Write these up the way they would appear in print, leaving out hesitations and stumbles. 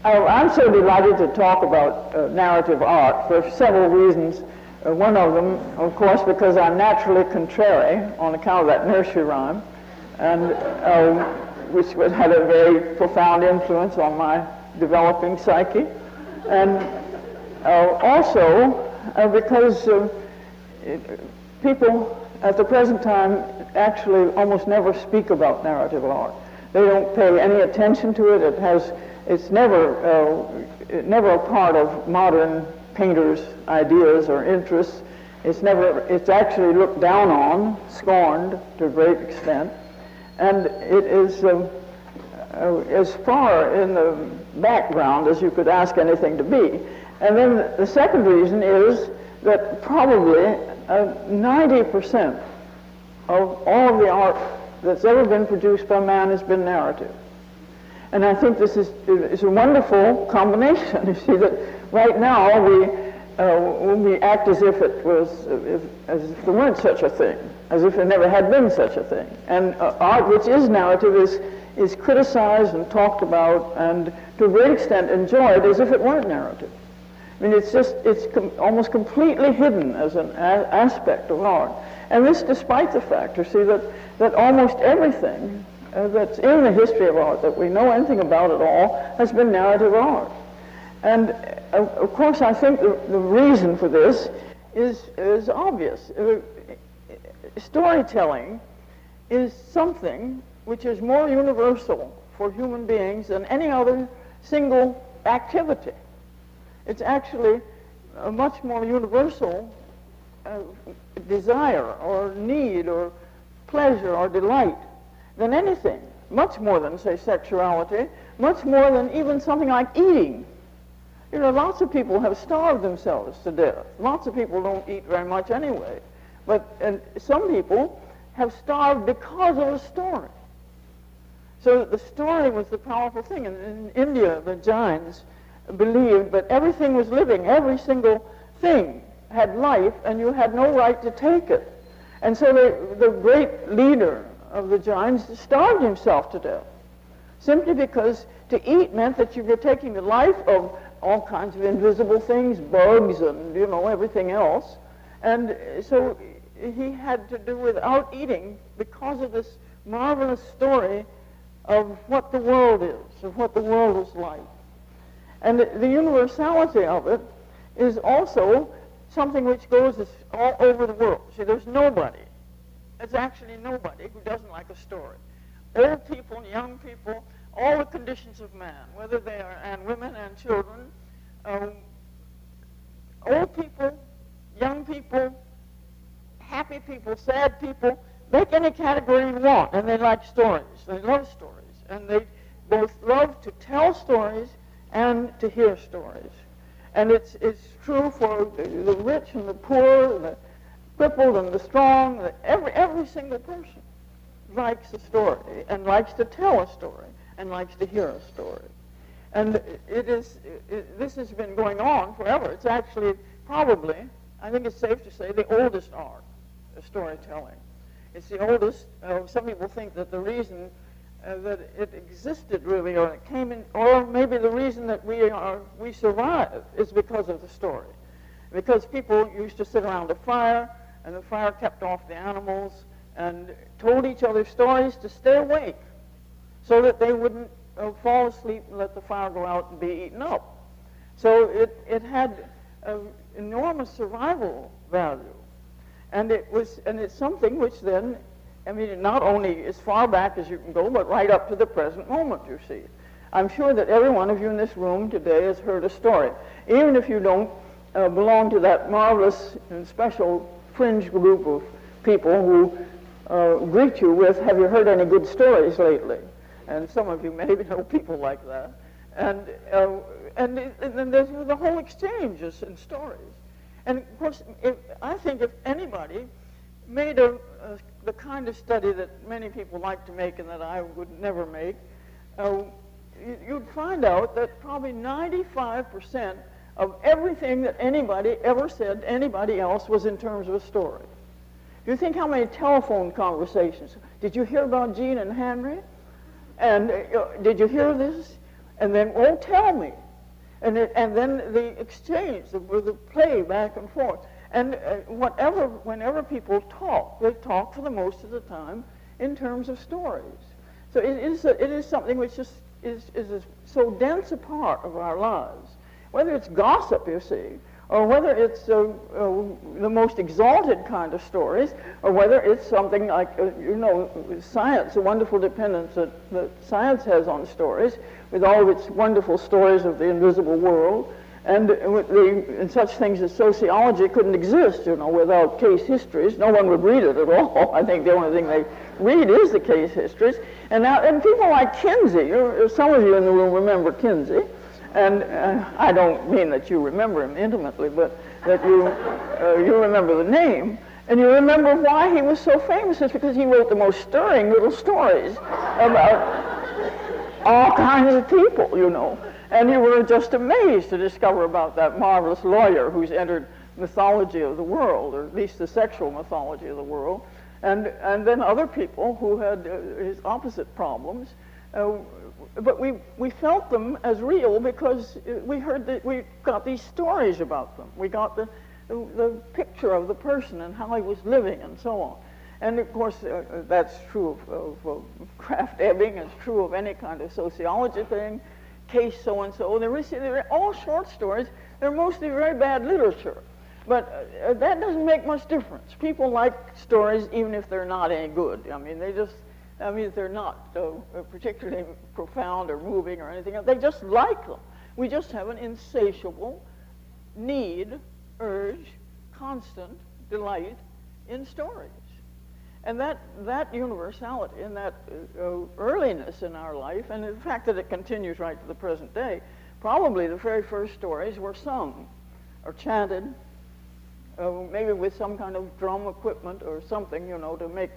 I'm so delighted to talk about narrative art for several reasons. One of them, of course, because I'm naturally contrary on account of that nursery rhyme, and which had a very profound influence on my developing psyche. And also because people at the present time actually almost never speak about narrative art. They don't pay any attention to it. It's never a part of modern painters' ideas or interests. It's actually looked down on, scorned to a great extent, and it is as far in the background as you could ask anything to be. And then the second reason is that probably 90% of all of the art that's ever been produced by man has been narrative. And I think this is a wonderful combination. You see that right now we act as if as if there weren't such a thing, as if there never had been such a thing. And art which is narrative is criticized and talked about and to a great extent enjoyed as if it weren't narrative. I mean, it's almost completely hidden as an aspect of art. And this despite the fact, you see, that almost everything that's in the history of art that we know anything about at all has been narrative art. And of course, I think the reason for this is obvious. Storytelling is something which is more universal for human beings than any other single activity. It's actually a much more universal desire or need or pleasure or delight than anything, much more than, say, sexuality, much more than even something like eating. You know, lots of people have starved themselves to death. Lots of people don't eat very much anyway. And some people have starved because of a story. So the story was the powerful thing. And in India, the Jains believed that everything was living, every single thing had life, and you had no right to take it. And so the great leader of the Jains starved himself to death, simply because to eat meant that you were taking the life of all kinds of invisible things, bugs and, you know, everything else. And so he had to do without eating because of this marvelous story of what the world is, of what the world is like. And the universality of it is also something which goes all over the world. See, there's nobody, there's actually nobody who doesn't like a story. Old people, young people, all the conditions of man, whether they are, and women and children, old people, young people, happy people, sad people, make any category you want, and they like stories. They love stories. And they both love to tell stories and to hear stories. And it's true for the rich and the poor, the crippled and the strong. Every single person likes a story and likes to tell a story and likes to hear a story. And this has been going on forever. It's actually probably, I think it's safe to say, the oldest art of storytelling. It's the oldest. Some people think that the reason that it existed really, or it came in, or maybe the reason that we survive is because of the story. Because people used to sit around a fire, and the fire kept off the animals, and told each other stories to stay awake, so that they wouldn't fall asleep and let the fire go out and be eaten up. So it had enormous survival value, and it's something which then, I mean, not only as far back as you can go, but right up to the present moment, you see. I'm sure that every one of you in this room today has heard a story, even if you don't belong to that marvelous and special fringe group of people who greet you with, "Have you heard any good stories lately?" And some of you maybe know people like that. And then there's the whole exchange in stories. And of course, I think if anybody made the kind of study that many people like to make and that I would never make, you'd find out that probably 95% of everything that anybody ever said to anybody else was in terms of a story. You think how many telephone conversations. Did you hear about Jean and Henry? And did you hear this? And then, oh, tell me. And then the exchange, the play back and forth. And whenever people talk, they talk for the most of the time in terms of stories. So it is something which is so dense a part of our lives. Whether it's gossip, you see, or whether it's the most exalted kind of stories, or whether it's something like, science, the wonderful dependence that science has on stories, with all of its wonderful stories of the invisible world, and such things as sociology couldn't exist, without case histories. No one would read it at all. I think the only thing they read is the case histories. And people like Kinsey, some of you in the room remember Kinsey, and I don't mean that you remember him intimately, but that you remember the name, and you remember why he was so famous. It's because he wrote the most stirring little stories about all kinds of people, And you were just amazed to discover about that marvelous lawyer who's entered mythology of the world, or at least the sexual mythology of the world, and then other people who had his opposite problems. But we felt them as real because we got these stories about them. We got the picture of the person and how he was living and so on. And of course, that's true of Kraft Ebing, it's true of any kind of sociology thing, case so-and-so. They're all short stories. They're mostly very bad literature. But that doesn't make much difference. People like stories even if they're not any good. If they're not particularly profound or moving or anything else, they just like them. We just have an insatiable need, urge, constant delight in stories. And that universality and that earliness in our life, and the fact that it continues right to the present day, probably the very first stories were sung or chanted, maybe with some kind of drum equipment or something, to make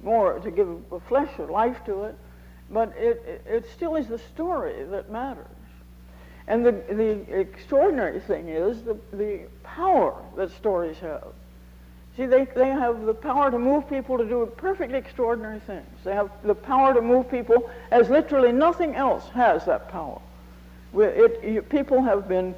more, to give a flesh or life to it. But it still is the story that matters. And the extraordinary thing is the power that stories have. See, they have the power to move people to do perfectly extraordinary things. They have the power to move people as literally nothing else has that power. People have been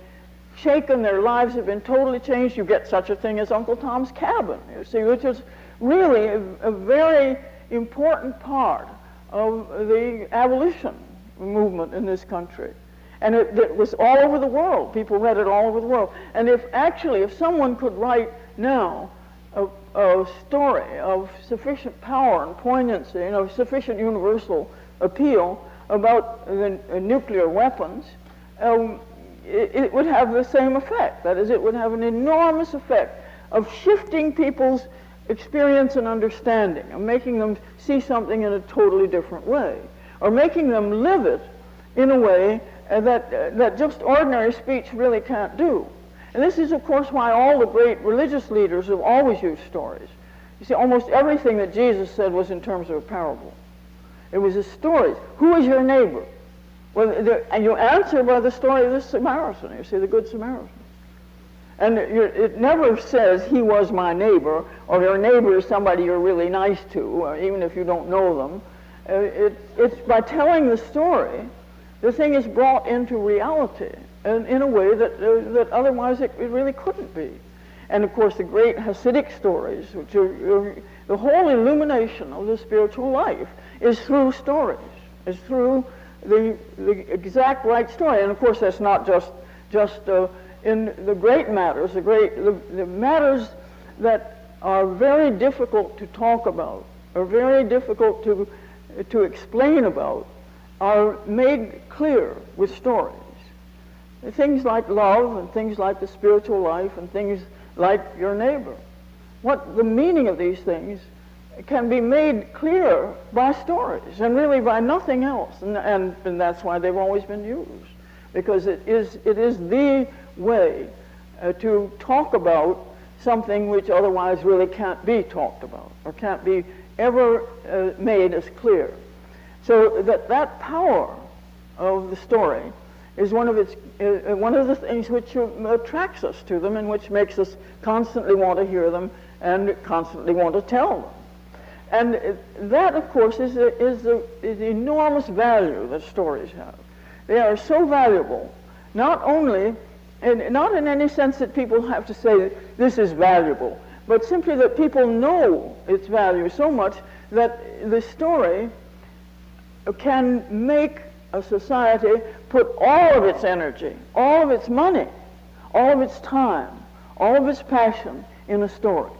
shaken, their lives have been totally changed. You get such a thing as Uncle Tom's Cabin, you see, which is really a very important part of the abolition movement in this country. And it was all over the world. People read it all over the world. And if someone could write now a story of sufficient power and poignancy, sufficient universal appeal about the nuclear weapons, it would have the same effect. That is, it would have an enormous effect of shifting people's experience and understanding, of making them see something in a totally different way, or making them live it in a way that just ordinary speech really can't do. And this is, of course, why all the great religious leaders have always used stories. You see, almost everything that Jesus said was in terms of a parable. It was a story. Who is your neighbor? Well, and you answer by the story of the Samaritan, you see, the Good Samaritan. And it never says, he was my neighbor, or your neighbor is somebody you're really nice to, even if you don't know them. It's by telling the story, the thing is brought into reality, and in a way that otherwise it really couldn't be. And of course the great Hasidic stories, which are the whole illumination of the spiritual life, is through stories, is through the exact right story. And of course that's not just in the great matters, the matters that are very difficult to talk about, are very difficult to explain about, are made clear with stories. Things like love and things like the spiritual life and things like your neighbor. What the meaning of these things can be made clear by stories and really by nothing else. And that's why they've always been used, because it is the way to talk about something which otherwise really can't be talked about or can't be ever made as clear. So that power of the story is one of the things which attracts us to them and which makes us constantly want to hear them and constantly want to tell them. And that, of course, is the enormous value that stories have. They are so valuable, not only, and not in any sense that people have to say this is valuable, but simply that people know its value so much that the story can make a society put all of its energy, all of its money, all of its time, all of its passion in a story.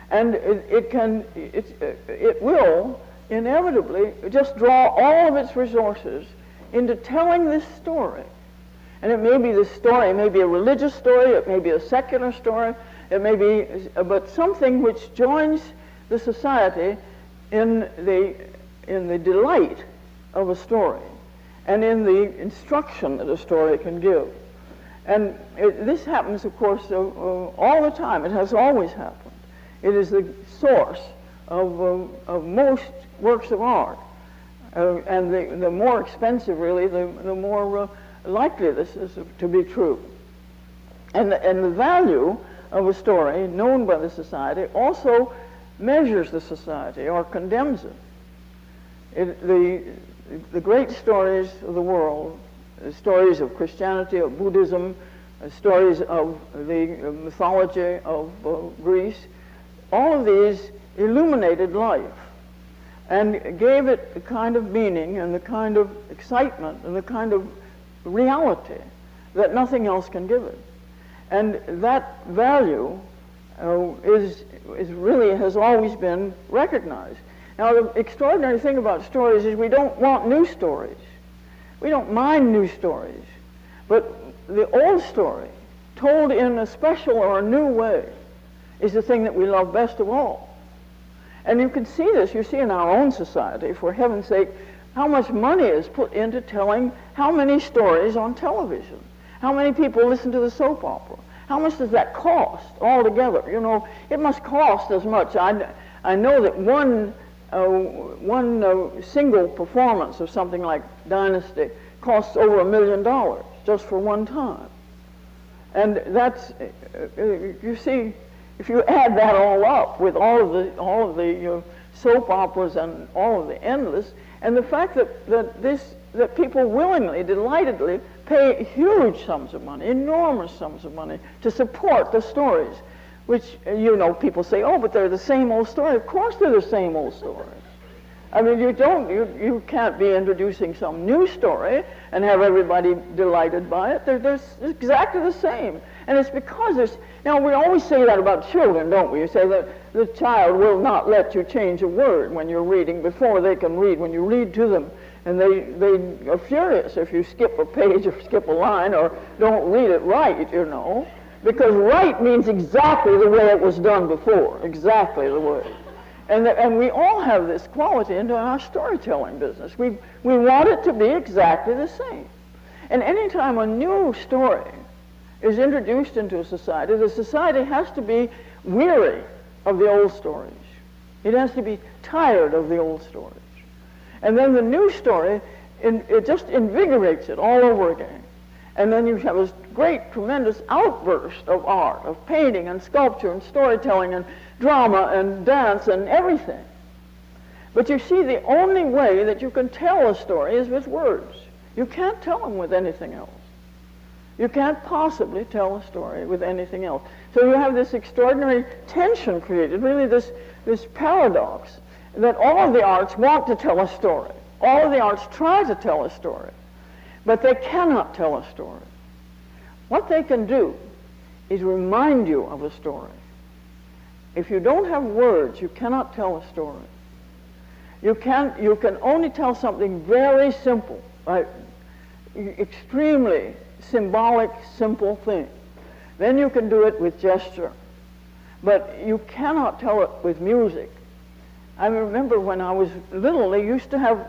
And it will inevitably just draw all of its resources into telling this story. And it may be this story, it may be a religious story, it may be a secular story, it may be, but something which joins the society in the delight of a story and in the instruction that a story can give. And this happens, of course, all the time. It has always happened. It is the source of most works of art. And the more expensive, really, the more likely this is to be true. And the value of a story known by the society also measures the society or condemns it. The great stories of the world, the stories of Christianity, of Buddhism, stories of the mythology of Greece, all of these illuminated life and gave it the kind of meaning and the kind of excitement and the kind of reality that nothing else can give it. And that value is really has always been recognized. Now, the extraordinary thing about stories is we don't want new stories. We don't mind new stories. But the old story, told in a special or a new way, is the thing that we love best of all. And you can see this, you see in our own society, for heaven's sake, how much money is put into telling how many stories on television. How many people listen to the soap opera? How much does that cost altogether? You know, it must cost as much. I know that one single performance of something like Dynasty costs over $1 million just for one time. And that's, you see, if you add that all up with all of the soap operas and all of the endless, and the fact that people willingly, delightedly pay huge sums of money, enormous sums of money, to support the stories, which, you know, people say, oh, but they're the same old story. Of course they're the same old story. I mean, you can't be introducing some new story and have everybody delighted by it. They're exactly the same. And it's because there's, now we always say that about children, don't we? You say that the child will not let you change a word when you're reading before they can read. When you read to them, and they are furious if you skip a page or skip a line or don't read it right, you know. Because right means exactly the way it was done before, exactly the way. And we all have this quality into our storytelling business. We want it to be exactly the same. And any time a new story is introduced into a society, the society has to be weary of the old stories. It has to be tired of the old stories. And then the new story, it just invigorates it all over again. And then you have this great, tremendous outburst of art, of painting and sculpture and storytelling and drama and dance and everything. But you see, the only way that you can tell a story is with words. You can't tell them with anything else. You can't possibly tell a story with anything else. So you have this extraordinary tension created, really this paradox, that all of the arts want to tell a story. All of the arts try to tell a story. But they cannot tell a story. What they can do is remind you of a story. If you don't have words, you cannot tell a story. You can only tell something very simple, right? Extremely symbolic, simple thing. Then you can do it with gesture. But you cannot tell it with music. I remember when I was little, they used to have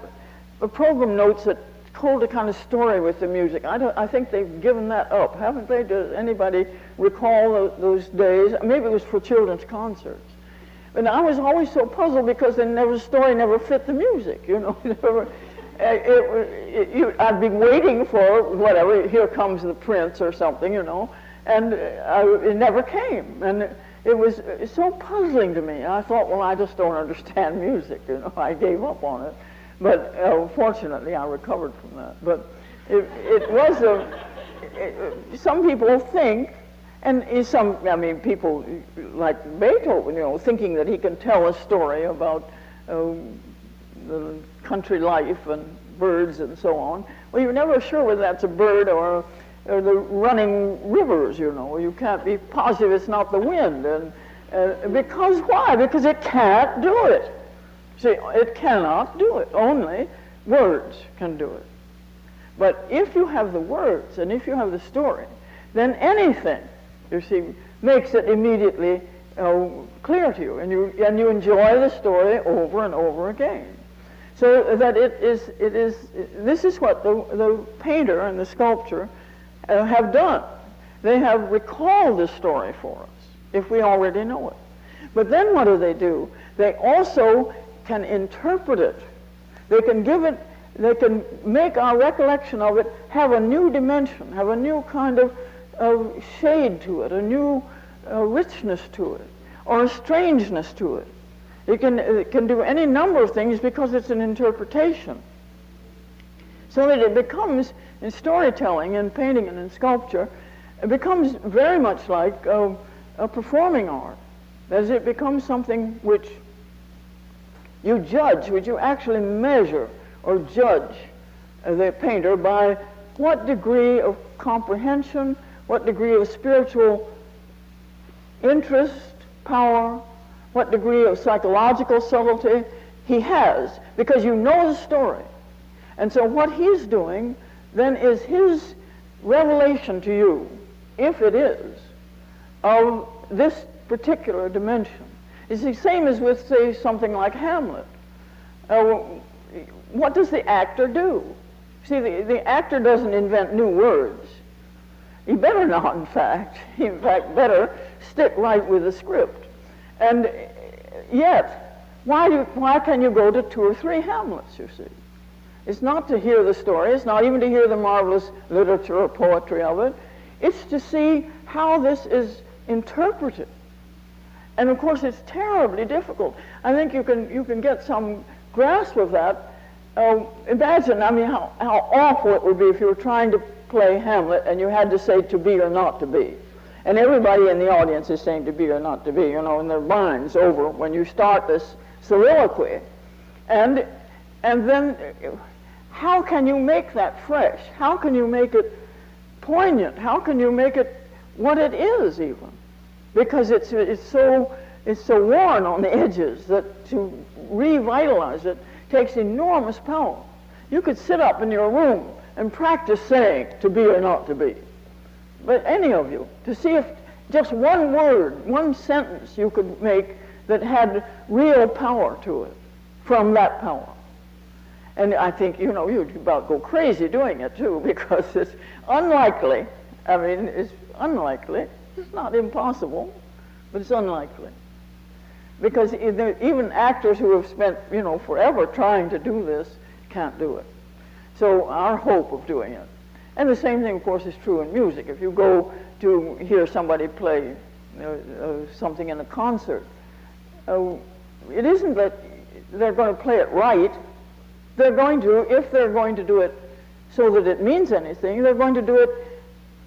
program notes that told a kind of story with the music. I think they've given that up, haven't they? Does anybody recall those days? Maybe it was for children's concerts. But I was always so puzzled because the story never fit the music, you know. I'd be waiting for whatever, here comes the prince or something, you know, and it never came. And it was so puzzling to me. I thought, well, I just don't understand music, you know. I gave up on it. But fortunately, I recovered from that. But It was some people think, and people like Beethoven, thinking that he can tell a story about the country life and birds and so on. Well, you're never sure whether that's a bird or the running rivers, You can't be positive it's not the wind. And because why? Because it can't do it. See, it cannot do it. Only words can do it. But if you have the words and if you have the story, then anything, makes it immediately clear to you, and you enjoy the story over and over again. So that this is what the painter and the sculptor have done. They have recalled the story for us, if we already know it. But then what do? They also can interpret it. They can make our recollection of it have a new dimension, have a new kind of shade to it, a new richness to it, or a strangeness to it. It can do any number of things because it's an interpretation. So that it becomes, in storytelling, in painting, and in sculpture, it becomes very much like a performing art. As it becomes something which you judge, which you actually measure or judge the painter by what degree of comprehension, what degree of spiritual interest, power, what degree of psychological subtlety he has, because you know the story. And so what he's doing then is his revelation to you, if it is, of this particular dimension. It's the same as with, say, something like Hamlet. What does the actor do? See, the actor doesn't invent new words. He better not, in fact. He, in fact, better stick right with the script. And yet, why can you go to 2 or 3 Hamlets, you see? It's not to hear the story. It's not even to hear the marvelous literature or poetry of it. It's to see how this is interpreted. And of course, it's terribly difficult. I think you can get some grasp of that. Imagine, how awful it would be if you were trying to play Hamlet and you had to say to be or not to be. And everybody in the audience is saying to be or not to be, in their minds over when you start this soliloquy. And then how can you make that fresh? How can you make it poignant? How can you make it what it is even? Because it's so worn on the edges that to revitalize it takes enormous power. You could sit up in your room and practice saying to be or not to be. But any of you, to see if just one word, one sentence you could make that had real power to it from that power. And I think, you'd about go crazy doing it too, because it's unlikely. It's unlikely. It's not impossible, but it's unlikely. Because even actors who have spent, forever trying to do this can't do it. So our hope of doing it. And the same thing, of course, is true in music. If you go to hear somebody play something in a concert, it isn't that they're going to play it right. They're going to, if they're going to do it so that it means anything, they're going to do it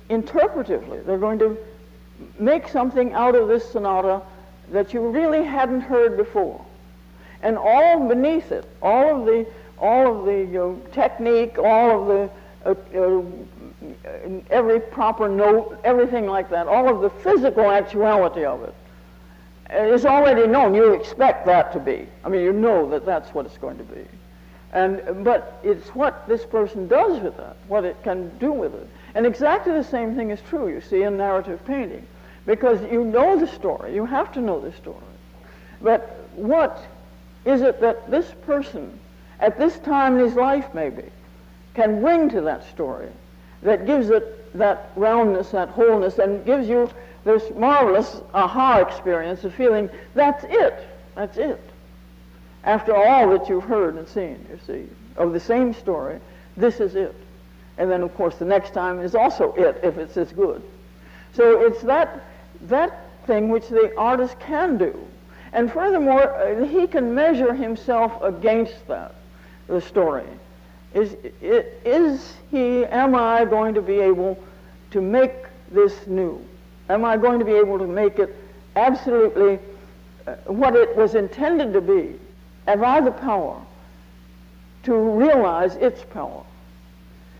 interpretively. They're going to make something out of this sonata that you really hadn't heard before. And all beneath it, all of the technique, all of the every proper note, everything like that, all of the physical actuality of it is already known. You expect that to be. You know that that's what it's going to be. But it's what this person does with that, what it can do with it. And exactly the same thing is true, you see, in narrative painting. Because you know the story, you have to know the story. But what is it that this person, at this time in his life maybe, can bring to that story that gives it that roundness, that wholeness, and gives you this marvelous aha experience of feeling, that's it. After all that you've heard and seen, you see, of the same story, this is it. And then, of course, the next time is also it, if it's as good. So it's that thing which the artist can do. And furthermore, he can measure himself against that, the story. Am I going to be able to make this new? Am I going to be able to make it absolutely what it was intended to be? Have I the power to realize its power?